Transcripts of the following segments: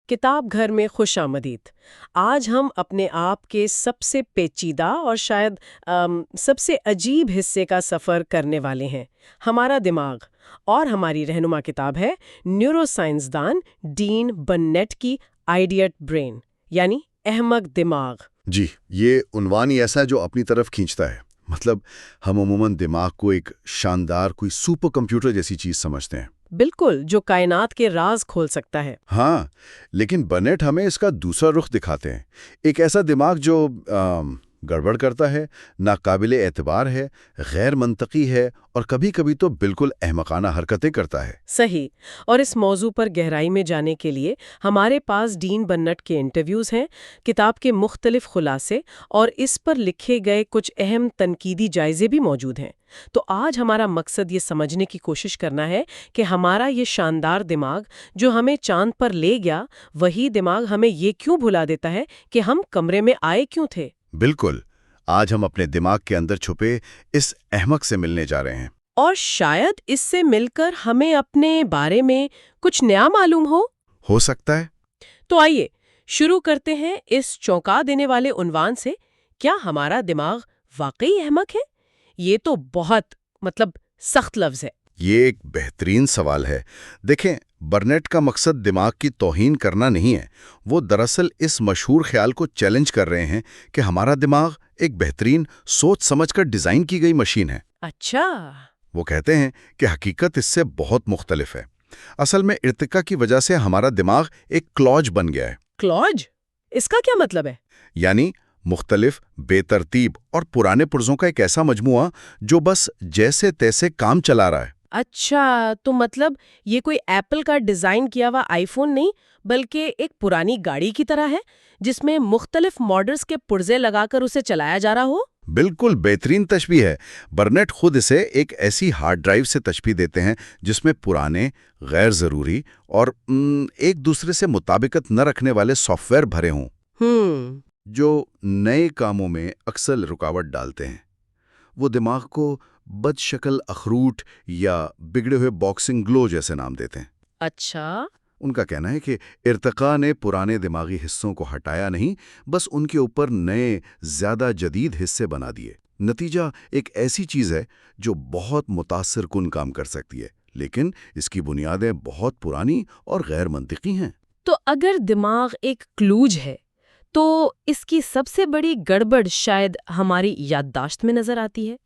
کتاب گھر میں خوش آمدید۔ آج ہم اپنے آپ کے سب سے پیچیدہ اور شاید سب سے عجیب حصے کا سفر کرنے والے ہیں، ہمارا دماغ۔ اور ہماری رہنما کتاب ہے نیورو سائنسدان ڈین برنیٹ کی آئیڈیٹ برین، یعنی احمق دماغ۔ جی، یہ عنوان ہی ایسا ہے جو اپنی طرف کھینچتا ہے۔ مطلب ہم عموماً دماغ کو ایک شاندار کوئی سپر کمپیوٹر جیسی چیز سمجھتے ہیں۔ بالکل، جو کائنات کے راز کھول سکتا ہے۔ ہاں، لیکن برنیٹ ہمیں اس کا دوسرا رخ دکھاتے ہیں، ایک ایسا دماغ جو گڑبڑ کرتا ہے، ناقابل اعتبار ہے، غیر منطقی ہے اور کبھی کبھی تو بالکل احمقانہ حرکتیں کرتا ہے۔ صحیح۔ اور اس موضوع پر گہرائی میں جانے کے لیے ہمارے پاس ڈین برنٹ کے انٹرویوز ہیں، کتاب کے مختلف خلاصے اور اس پر لکھے گئے کچھ اہم تنقیدی جائزے بھی موجود ہیں۔ تو آج ہمارا مقصد یہ سمجھنے کی کوشش کرنا ہے کہ ہمارا یہ شاندار دماغ جو ہمیں چاند پر لے گیا، وہی دماغ ہمیں یہ کیوں بھلا دیتا ہے کہ ہم کمرے میں آئے کیوں تھے۔ بالکل، آج ہم اپنے دماغ کے اندر چھپے اس احمق سے ملنے جا رہے ہیں، اور شاید اس سے مل کر ہمیں اپنے بارے میں کچھ نیا معلوم ہو سکتا ہے۔ تو آئیے شروع کرتے ہیں اس چونکا دینے والے عنوان سے، کیا ہمارا دماغ واقعی احمق ہے؟ یہ تو بہت سخت لفظ ہے۔ یہ ایک بہترین سوال ہے۔ دیکھیں، برنیٹ کا مقصد دماغ کی توہین کرنا نہیں ہے، وہ دراصل اس مشہور خیال کو چیلنج کر رہے ہیں کہ ہمارا دماغ ایک بہترین سوچ سمجھ کر ڈیزائن کی گئی مشین ہے۔ اچھا۔ وہ کہتے ہیں کہ حقیقت اس سے بہت مختلف ہے۔ اصل میں ارتقاء کی وجہ سے ہمارا دماغ ایک کلاج بن گیا ہے۔ کلاج؟ اس کا کیا مطلب ہے؟ یعنی مختلف، بے ترتیب اور پرانے پرزوں کا ایک ایسا مجموعہ جو بس جیسے تیسے کام چلا رہا ہے۔ اچھا، تو یہ کوئی ایپل کا ڈیزائن کیا ہوا آئی فون نہیں، بلکہ ایک پرانی گاڑی کی طرح ہے جس میں مختلف ماڈلز کے پرزے لگا کر اسے چلایا جا رہا ہو؟ بالکل بہترین تشبیہ ہے۔ برنیٹ خود اسے ایک ایسی ہارڈ ڈرائیو سے تشبیہ دیتے ہیں جس میں پرانے، غیر ضروری اور ایک دوسرے سے مطابقت نہ رکھنے والے سافٹ ویئر بھرے ہوں، جو نئے کاموں میں اکثر رکاوٹ ڈالتے ہیں۔ وہ دماغ کو بد شکل اخروٹ یا بگڑے ہوئے باکسنگ گلو جیسے نام دیتے ہیں۔ اچھا۔ ان کا کہنا ہے کہ ارتقاء نے پرانے دماغی حصوں کو ہٹایا نہیں، بس ان کے اوپر نئے، زیادہ جدید حصے بنا دیے۔ نتیجہ ایک ایسی چیز ہے جو بہت متاثر کن کام کر سکتی ہے، لیکن اس کی بنیادیں بہت پرانی اور غیر منطقی ہیں۔ تو اگر دماغ ایک کلوج ہے تو اس کی سب سے بڑی گڑبڑ شاید ہماری یادداشت میں نظر آتی ہے۔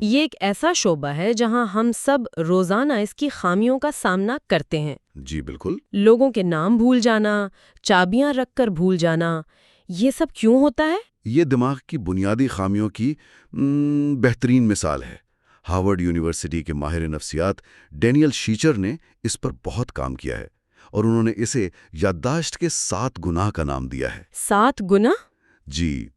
یہ ایک ایسا شعبہ ہے جہاں ہم سب روزانہ اس کی خامیوں کا سامنا کرتے ہیں۔ جی بالکل۔ لوگوں کے نام بھول جانا، چابیاں رکھ کر بھول جانا، یہ سب کیوں ہوتا ہے؟ یہ دماغ کی بنیادی خامیوں کی بہترین مثال ہے۔ ہارورڈ یونیورسٹی کے ماہر نفسیات ڈینیل شیچر نے اس پر بہت کام کیا ہے اور انہوں نے اسے یادداشت کے 7 گناہ کا نام دیا ہے۔ 7 گناہ؟ جی،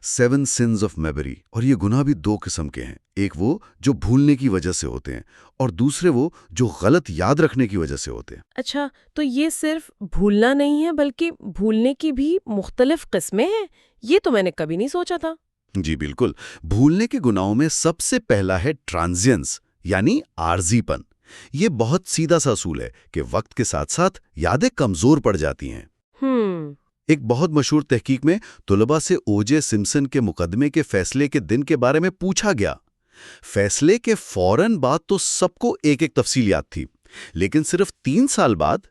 7 sins of memory۔ اور یہ گناہ بھی 2 قسم کے ہیں، ایک وہ جو بھولنے کی وجہ سے ہوتے ہیں اور دوسرے وہ جو غلط یاد رکھنے کی وجہ سے ہوتے ہیں۔ اچھا، تو یہ صرف بھولنا نہیں ہے بلکہ بھولنے کی بھی مختلف قسمیں ہیں؟ یہ تو میں نے کبھی نہیں سوچا تھا۔ جی بالکل، بھولنے کے گناہوں میں سب سے پہلا ہے ٹرانزینس، یعنی عارضی پن۔ یہ بہت سیدھا سا اصول ہے کہ وقت کے ساتھ ساتھ یادیں کمزور پڑ جاتی ہیں۔ ایک بہت مشہور تحقیق میں طلباء سے او جے سمپسن کے مقدمے کے فیصلے کے دن کے بارے میں پوچھا گیا۔ فیصلے کے فوراً بعد تو سب کو ایک ایک تفصیل یاد تھی، لیکن صرف 3 سال بعد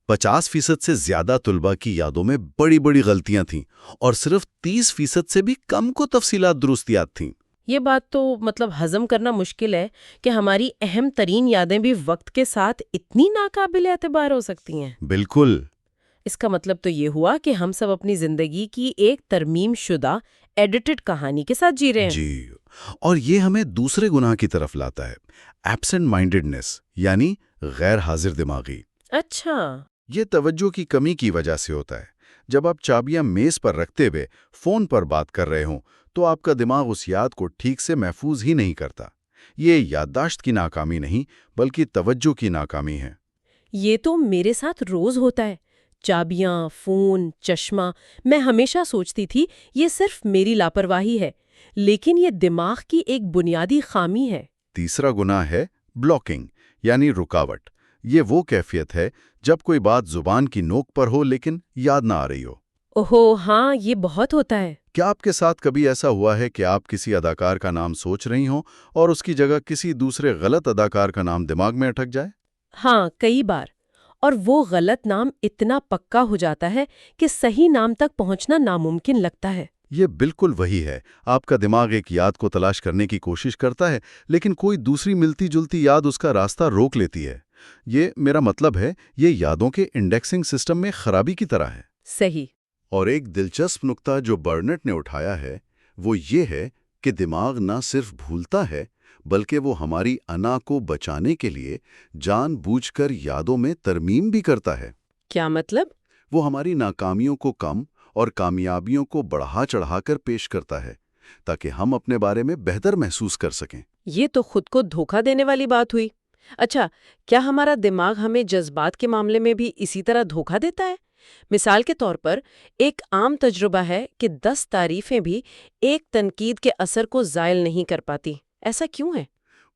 50% سے زیادہ طلباء کی یادوں میں بڑی بڑی غلطیاں تھیں اور صرف 30% سے بھی کم کو تفصیلات درست یاد تھیں۔ یہ بات تو ہضم کرنا مشکل ہے کہ ہماری اہم ترین یادیں بھی وقت کے ساتھ اتنی ناقابل اعتبار ہو سکتی ہیں۔ بالکل۔ اس کا مطلب تو یہ ہوا کہ ہم سب اپنی زندگی کی ایک ترمیم شدہ ایڈیٹڈ کہانی کے ساتھ جی رہے ہیں۔ جی، اور یہ ہمیں دوسرے گناہ کی طرف لاتا ہے، ایبسنٹ مائنڈڈنس، یعنی غیر حاضر دماغی۔ اچھا۔ یہ توجہ کی کمی کی وجہ سے ہوتا ہے۔ جب آپ چابیاں میز پر رکھتے ہوئے فون پر بات کر رہے ہوں تو آپ کا دماغ اس یاد کو ٹھیک سے محفوظ ہی نہیں کرتا۔ یہ یادداشت کی ناکامی نہیں بلکہ توجہ کی ناکامی ہے۔ یہ تو میرے ساتھ روز ہوتا ہے۔ چابیاں، فون، چشمہ، میں ہمیشہ سوچتی تھی یہ صرف میری لاپرواہی ہے، لیکن یہ دماغ کی ایک بنیادی خامی ہے۔ تیسرا گناہ ہے بلاکنگ، یعنی رکاوٹ۔ یہ وہ کیفیت ہے جب کوئی بات زبان کی نوک پر ہو لیکن یاد نہ آ رہی ہو۔ اوہو ہاں، یہ بہت ہوتا ہے۔ کیا آپ کے ساتھ کبھی ایسا ہوا ہے کہ آپ کسی اداکار کا نام سوچ رہی ہوں اور اس کی جگہ کسی دوسرے غلط اداکار کا نام دماغ میں اٹک جائے؟ ہاں، کئی بار۔ اور وہ غلط نام اتنا پکا ہو جاتا ہے کہ صحیح نام تک پہنچنا ناممکن لگتا ہے۔ یہ بالکل وہی ہے، آپ کا دماغ ایک یاد کو تلاش کرنے کی کوشش کرتا ہے لیکن کوئی دوسری ملتی جلتی یاد اس کا راستہ روک لیتی ہے۔ یہ میرا مطلب ہے، یہ یادوں کے انڈیکسنگ سسٹم میں خرابی کی طرح ہے۔ صحیح۔ اور ایک دلچسپ نقطہ جو برنٹ نے اٹھایا ہے وہ یہ ہے کہ دماغ نہ صرف بھولتا ہے بلکہ وہ ہماری انا کو بچانے کے لیے جان بوجھ کر یادوں میں ترمیم بھی کرتا ہے۔ کیا مطلب؟ وہ ہماری ناکامیوں کو کم اور کامیابیوں کو بڑھا چڑھا کر پیش کرتا ہے تاکہ ہم اپنے بارے میں بہتر محسوس کر سکیں۔ یہ تو خود کو دھوکہ دینے والی بات ہوئی۔ اچھا، کیا ہمارا دماغ ہمیں جذبات کے معاملے میں بھی اسی طرح دھوکہ دیتا ہے؟ مثال کے طور پر، ایک عام تجربہ ہے کہ 10 تعریفیں بھی ایک تنقید کے اثر کو زائل نہیں کر پاتی۔ ایسا کیوں ہے؟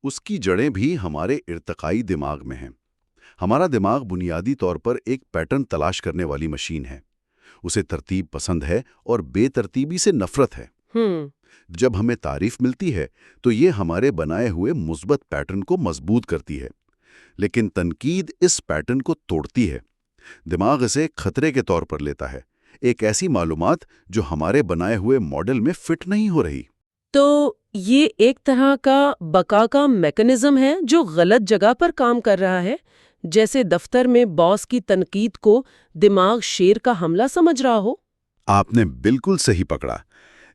اس کی جڑیں بھی ہمارے ارتقائی دماغ میں ہیں۔ ہمارا دماغ بنیادی طور پر ایک پیٹرن تلاش کرنے والی مشین ہے۔ اسے ترتیب پسند ہے اور بے ترتیبی سے نفرت ہے۔ جب ہمیں تعریف ملتی ہے تو یہ ہمارے بنائے ہوئے مثبت پیٹرن کو مضبوط کرتی ہے، لیکن تنقید اس پیٹرن کو توڑتی ہے۔ دماغ اسے خطرے کے طور پر لیتا ہے، ایک ایسی معلومات جو ہمارے بنائے ہوئے ماڈل میں فٹ نہیں ہو رہی۔ تو یہ ایک طرح کا بقا کا میکانزم ہے جو غلط جگہ پر کام کر رہا ہے، جیسے دفتر میں باس کی تنقید کو دماغ شیر کا حملہ سمجھ رہا ہو۔ آپ نے بالکل صحیح پکڑا۔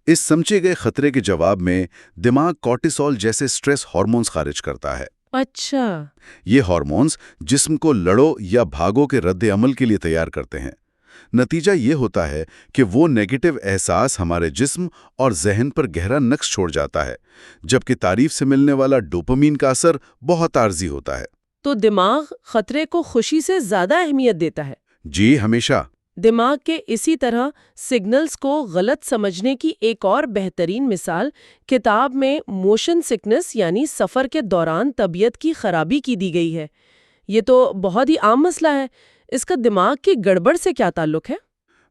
اس سمجھے گئے خطرے کے جواب میں دماغ کورٹیسول جیسے سٹریس ہارمونز خارج کرتا ہے۔ اچھا۔ یہ ہارمونز جسم کو لڑو یا بھاگو کے رد عمل کے لیے تیار کرتے ہیں۔ نتیجہ یہ ہوتا ہے کہ وہ نیگیٹو احساس ہمارے جسم اور ذہن پر گہرا نقش چھوڑ جاتا ہے، جبکہ تعریف سے ملنے والا ڈوپامین کا اثر بہت عارضی ہوتا ہے۔ تو دماغ خطرے کو خوشی سے زیادہ اہمیت دیتا ہے؟ جی ہمیشہ۔ دماغ کے اسی طرح سگنلز کو غلط سمجھنے کی ایک اور بہترین مثال کتاب میں موشن سکنس یعنی سفر کے دوران طبیعت کی خرابی کی دی گئی ہے۔ یہ تو بہت ہی عام مسئلہ ہے، اس کا دماغ کی گڑبڑ سے کیا تعلق ہے؟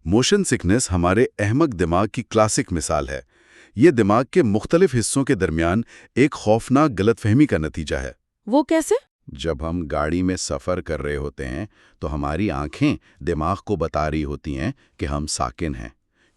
موشن سکنس ہمارے احمق دماغ کی کلاسک مثال ہے۔ یہ دماغ کے مختلف حصوں کے درمیان ایک خوفناک غلط فہمی کا نتیجہ ہے۔ وہ کیسے؟ جب ہم گاڑی میں سفر کر رہے ہوتے ہیں تو ہماری آنکھیں دماغ کو بتا رہی ہوتی ہیں کہ ہم ساکن ہیں،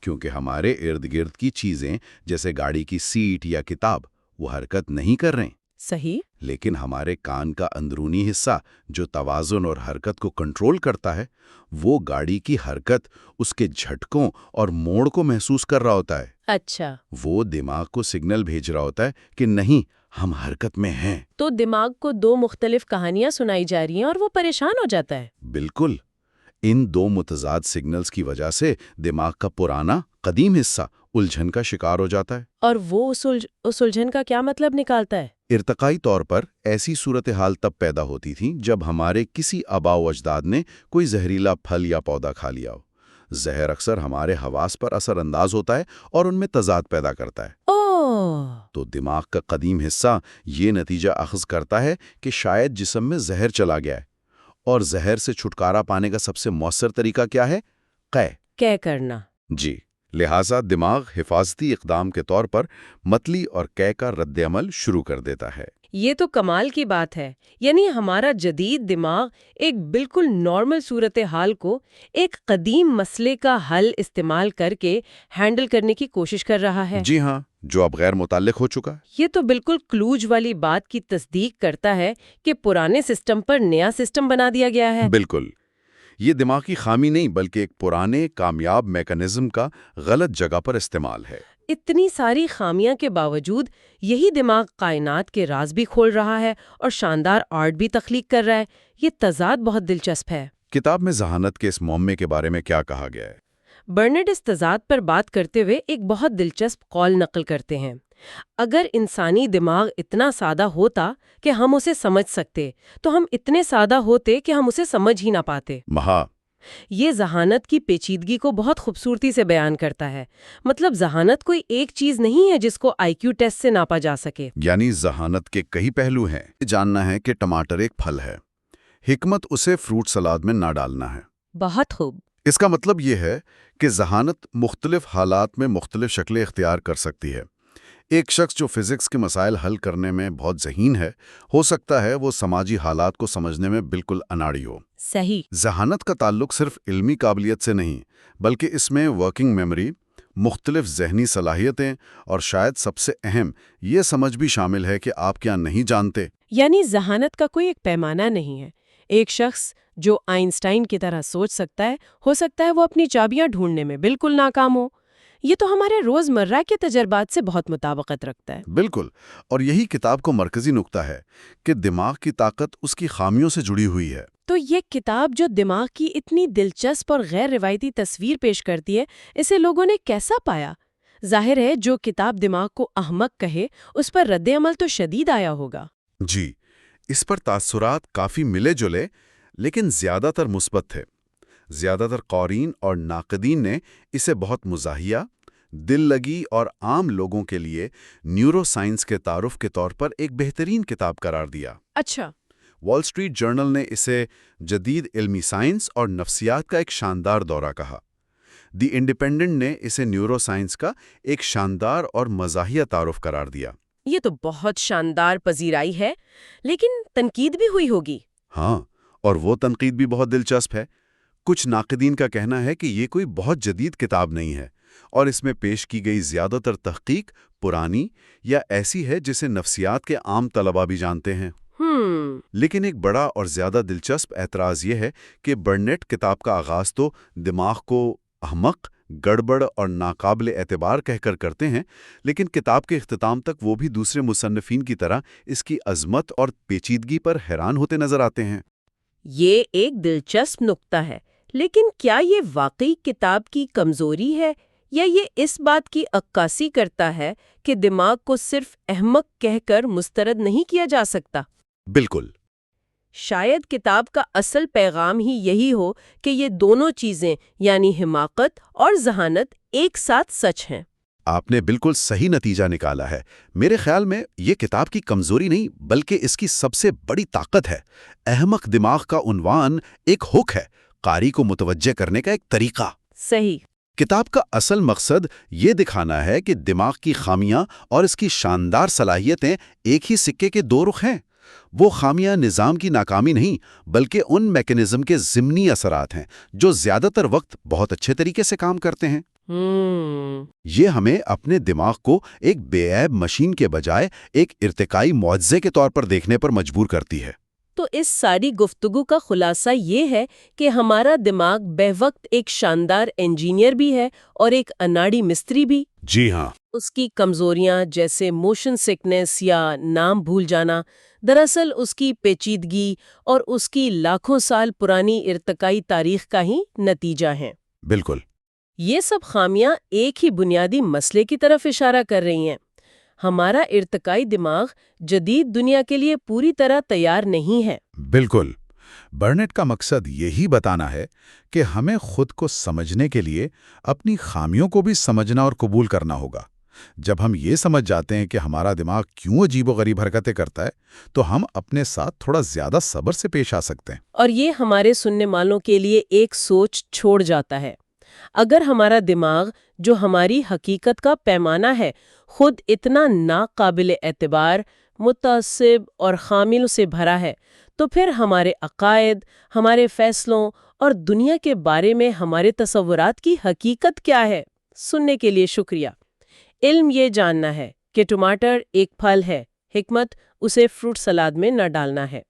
کیونکہ ہمارے ارد گرد کی چیزیں جیسے گاڑی کی سیٹ یا کتاب وہ حرکت نہیں کر رہے۔ صحیح۔ لیکن ہمارے کان کا اندرونی حصہ جو توازن اور حرکت کو کنٹرول کرتا ہے، وہ گاڑی کی حرکت، اس کے جھٹکوں اور موڑ کو محسوس کر رہا ہوتا ہے۔ اچھا۔ وہ دماغ کو سگنل بھیج رہا ہوتا ہے کہ نہیں، ہم حرکت میں ہیں۔ تو دماغ کو 2 مختلف کہانیاں سنائی جا رہی ہیں اور وہ پریشان ہو جاتا ہے۔ بالکل۔ ان 2 متضاد سگنلز کی وجہ سے دماغ کا پرانا قدیم حصہ الجھن کا شکار ہو جاتا ہے۔ اور وہ اس الجھن کا کیا مطلب نکالتا ہے؟ ارتقائی طور پر ایسی صورتحال تب پیدا ہوتی تھی جب ہمارے کسی آباء و اجداد نے کوئی زہریلا پھل یا پودا کھا لیا ہو۔ زہر اکثر ہمارے حواس پر اثر انداز ہوتا ہے اور ان میں تضاد پیدا کرتا ہے۔ تو دماغ کا قدیم حصہ یہ نتیجہ اخذ کرتا ہے کہ شاید جسم میں زہر چلا گیا ہے، اور زہر سے چھٹکارا پانے کا سب سے مؤثر طریقہ کیا ہے؟ قے کرنا۔ جی، لہٰذا دماغ حفاظتی اقدام کے طور پر متلی اور قے کا رد عمل شروع کر دیتا ہے۔ یہ تو کمال کی بات ہے، یعنی ہمارا جدید دماغ ایک بالکل نارمل صورتحال کو ایک قدیم مسئلے کا حل استعمال کر کے ہینڈل کرنے کی کوشش کر رہا ہے۔ جی ہاں، جو اب غیر متعلق ہو چکا۔ یہ تو بالکل کلوج والی بات کی تصدیق کرتا ہے کہ پرانے سسٹم پر نیا سسٹم بنا دیا گیا ہے۔ بالکل۔ یہ دماغی خامی نہیں بلکہ ایک پرانے کامیاب میکانزم کا غلط جگہ پر استعمال ہے۔ اتنی ساری خامیاں کے باوجود یہی دماغ کائنات کے راز بھی کھول رہا ہے اور شاندار آرٹ بھی تخلیق کر رہا ہے۔ یہ تضاد بہت دلچسپ ہے۔ کتاب میں ذہانت کے اس معمے کے بارے میں کیا کہا گیا ہے؟ برنٹ اس تضاد پر بات کرتے ہوئے ایک بہت دلچسپ قول نقل کرتے ہیں۔ اگر انسانی دماغ اتنا سادہ ہوتا کہ ہم اسے سمجھ سکتے تو ہم اتنے سادہ ہوتے کہ ہم اسے سمجھ ہی نہ پاتے۔ یہ ذہانت کی پیچیدگی کو بہت خوبصورتی سے بیان کرتا ہے۔ مطلب ذہانت کوئی ایک چیز نہیں ہے جس کو آئی کیو ٹیسٹ سے ناپا جا سکے۔ یعنی ذہانت کے کئی پہلو ہیں۔ جاننا ہے کہ ٹماٹر ایک پھل ہے، حکمت اسے فروٹ سلاد میں نہ ڈالنا ہے۔ بہت خوب۔ اس کا مطلب یہ ہے کہ ذہانت مختلف حالات میں مختلف شکلیں اختیار کر سکتی ہے۔ ایک شخص جو فزکس کے مسائل حل کرنے میں بہت ذہین ہے، ہو سکتا ہے وہ سماجی حالات کو سمجھنے میں بالکل اناڑی ہو۔ صحیح۔ ذہانت کا تعلق صرف علمی قابلیت سے نہیں، بلکہ اس میں ورکنگ میموری، مختلف ذہنی صلاحیتیں اور شاید سب سے اہم یہ سمجھ بھی شامل ہے کہ آپ کیا نہیں جانتے۔ یعنی ذہانت کا کوئی ایک پیمانہ نہیں ہے۔ ایک شخص جو آئنسٹائن کی طرح سوچ سکتا ہے، ہو سکتا ہے وہ اپنی چابیاں ڈھونڈنے میں بالکل ناکام ہو۔ یہ تو ہمارے روزمرہ کے تجربات سے بہت مطابقت رکھتا ہے۔ بالکل، اور یہی کتاب کو مرکزی نقطہ ہے کہ دماغ کی طاقت اس کی خامیوں سے جڑی ہوئی ہے۔ تو یہ کتاب جو دماغ کی اتنی دلچسپ اور غیر روایتی تصویر پیش کرتی ہے، اسے لوگوں نے کیسا پایا؟ ظاہر ہے جو کتاب دماغ کو احمق کہے، اس پر رد عمل تو شدید آیا ہوگا۔ جی، اس پر تاثرات کافی ملے جلے لیکن زیادہ تر مثبت تھے۔ زیادہ تر قارئین اور ناقدین نے اسے بہت مزاحیہ، دل لگی اور عام لوگوں کے لیے نیورو سائنس کے تعارف کے طور پر ایک بہترین کتاب قرار دیا۔ اچھا۔ وال اسٹریٹ جرنل نے اسے جدید علمی سائنس اور نفسیات کا ایک شاندار دورہ کہا۔ دی انڈیپینڈنٹ نے اسے نیورو سائنس کا ایک شاندار اور مزاحیہ تعارف قرار دیا۔ یہ تو بہت شاندار پذیرائی ہے، لیکن تنقید بھی ہوئی ہوگی۔ ہاں، اور وہ تنقید بھی بہت دلچسپ ہے۔ کچھ ناقدین کا کہنا ہے کہ یہ کوئی بہت جدید کتاب نہیں ہے اور اس میں پیش کی گئی زیادہ تر تحقیق پرانی یا ایسی ہے جسے نفسیات کے عام طلباء بھی جانتے ہیں۔ لیکن ایک بڑا اور زیادہ دلچسپ اعتراض یہ ہے کہ برنیٹ کتاب کا آغاز تو دماغ کو احمق، گڑبڑ اور ناقابل اعتبار کہہ کر کرتے ہیں، لیکن کتاب کے اختتام تک وہ بھی دوسرے مصنفین کی طرح اس کی عظمت اور پیچیدگی پر حیران ہوتے نظر آتے ہیں۔ یہ ایک دلچسپ نقطہ ہے، لیکن کیا یہ واقعی کتاب کی کمزوری ہے یا یہ اس بات کی عکاسی کرتا ہے کہ دماغ کو صرف احمق کہہ کر مسترد نہیں کیا جا سکتا؟ بالکل۔ شاید کتاب کا اصل پیغام ہی یہی ہو کہ یہ دونوں چیزیں یعنی حماقت اور ذہانت ایک ساتھ سچ ہیں۔ آپ نے بالکل صحیح نتیجہ نکالا ہے۔ میرے خیال میں یہ کتاب کی کمزوری نہیں بلکہ اس کی سب سے بڑی طاقت ہے۔ احمق دماغ کا عنوان ایک ہک ہے، قاری کو متوجہ کرنے کا ایک طریقہ۔ صحیح۔ کتاب کا اصل مقصد یہ دکھانا ہے کہ دماغ کی خامیاں اور اس کی شاندار صلاحیتیں ایک ہی سکے کے دو رخ ہیں۔ وہ خامیاں نظام کی ناکامی نہیں بلکہ ان میکانزم کے ضمنی اثرات ہیں جو زیادہ تر وقت بہت اچھے طریقے سے کام کرتے ہیں۔ یہ ہمیں اپنے دماغ کو ایک بے عیب مشین کے بجائے ایک ارتقائی معجزے کے طور پر دیکھنے پر مجبور کرتی ہے۔ تو اس ساری گفتگو کا خلاصہ یہ ہے کہ ہمارا دماغ بے وقت ایک شاندار انجینئر بھی ہے اور ایک اناڑی مستری بھی۔ جی ہاں۔ اس کی کمزوریاں جیسے موشن سکنس یا نام بھول جانا دراصل اس کی پیچیدگی اور اس کی لاکھوں سال پرانی ارتقائی تاریخ کا ہی نتیجہ ہیں۔ بالکل۔ یہ سب خامیاں ایک ہی بنیادی مسئلے کی طرف اشارہ کر رہی ہیں۔ ہمارا ارتقائی دماغ جدید دنیا کے لیے پوری طرح تیار نہیں ہے۔ بالکل۔ برنیٹ کا مقصد یہی بتانا ہے کہ ہمیں خود کو سمجھنے کے لیے اپنی خامیوں کو بھی سمجھنا اور قبول کرنا ہوگا۔ جب ہم یہ سمجھ جاتے ہیں کہ ہمارا دماغ کیوں عجیب و غریب حرکتیں کرتا ہے تو ہم اپنے ساتھ تھوڑا زیادہ صبر سے پیش آ سکتے ہیں۔ اور یہ ہمارے سننے والوں کے لیے ایک سوچ چھوڑ جاتا ہے۔ اگر ہمارا دماغ جو ہماری حقیقت کا پیمانہ ہے خود اتنا ناقابل اعتبار، متعصب اور خامیوں سے بھرا ہے تو پھر ہمارے عقائد، ہمارے فیصلوں اور دنیا کے بارے میں ہمارے تصورات کی حقیقت کیا ہے؟ سننے کے لیے شکریہ۔ علم یہ جاننا ہے کہ ٹماٹر ایک پھل ہے، حکمت اسے فروٹ سلاد میں نہ ڈالنا ہے۔